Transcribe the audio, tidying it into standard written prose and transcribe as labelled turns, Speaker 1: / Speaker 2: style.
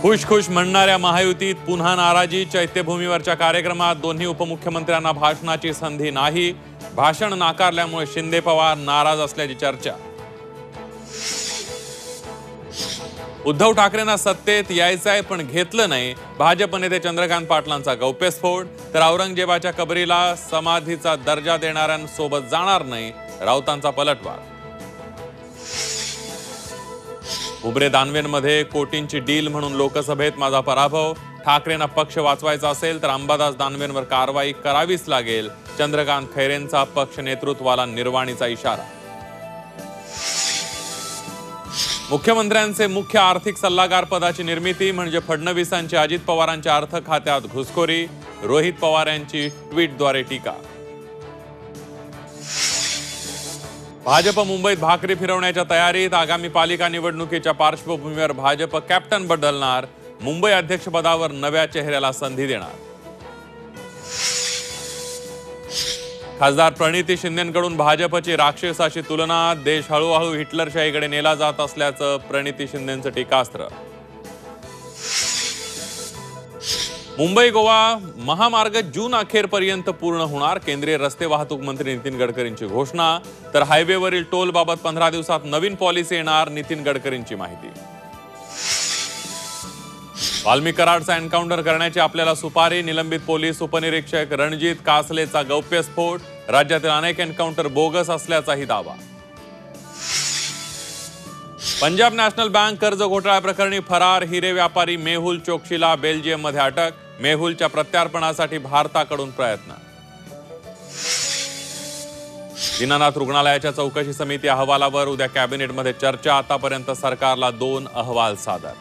Speaker 1: खुश म्हणणाऱ्या महायुतीत पुन्हा नाराजी। चैत्यभूमीवरच्या कार्यक्रमात दोन्ही उपमुख्यमंत्र्यांना भाषणाची संधी नाही। भाषण नाकारल्यामुळे शिंदे पवार नाराज असल्याची चर्चा। उद्धव ठाकरेंना सत्तेत यायचंय पण घेतलं नाही। भाजप नेते चंद्रकांत पाटलांचा गौप्यस्फोट। तर औरंगजेबाच्या कबरीला समाधीचा दर्जा देणाऱ्यांसोबत जाणार नाही, राऊतांचा पलटवार। उमरे दानवेंमध्ये कोटींची डील म्हणून लोकसभेत माझा पराभव। ठाकरेंना पक्ष वाचवायचा असेल तर अंबादास दानवेंवर कारवाई करावीच लागेल। चंद्रकांत खैरेंचा पक्ष नेतृत्वाला निर्वाणीचा इशारा। मुख्यमंत्र्यांचे मुख्य आर्थिक सल्लागार पदाची निर्मिती म्हणजे फडणवीसांची अजित पवारांच्या अर्थ खात्यात घुसखोरी। रोहित पवार यांची ट्विटद्वारे टीका। भाजप मुंबईत भाकरी फिरवण्याच्या तयारीत। आगामी पालिका निवडणुकीच्या पार्श्वभूमीवर भाजप कॅप्टन बदलणार। मुंबई अध्यक्षपदावर नव्या चेहऱ्याला संधी देणार। खासदार प्रणिती शिंदेंकडून भाजपची राक्षसाशी तुलना। देश हळूहळू हिटलरशाहीकडे नेला जात असल्याचं प्रणिती शिंदेंचं टीकास्त्र। मुंबई गोवा महामार्ग जून अखेरपर्यंत पूर्ण होणार। केंद्रीय रस्ते वाहतूक मंत्री नितीन गडकरींची घोषणा। तर हायवेवरील टोल बाबत 15 दिवसात नवीन पॉलिसी येणार, नितीन गडकरींची माहिती। वाल्मी कराडचा एन्काउंटर करण्याची आपल्याला सुपारी। निलंबित पोलीस उपनिरीक्षक रणजित कासलेचा गौप्यस्फोट। राज्यातील अनेक एन्काउंटर बोगस असल्याचाही दावा। पंजाब नॅशनल बँक कर्ज घोटाळा प्रकरणी फरार हिरे व्यापारी मेहुल चोक्सीला बेल्जियममध्ये अटक। मेहुलच्या प्रत्यार्पणासाठी भारताकडून प्रयत्न। दीनानाथ रुग्णालयाच्या चौकशी समिती अहवालावर उद्या कॅबिनेटमध्ये चर्चा। आतापर्यंत सरकारला 2 अहवाल सादर।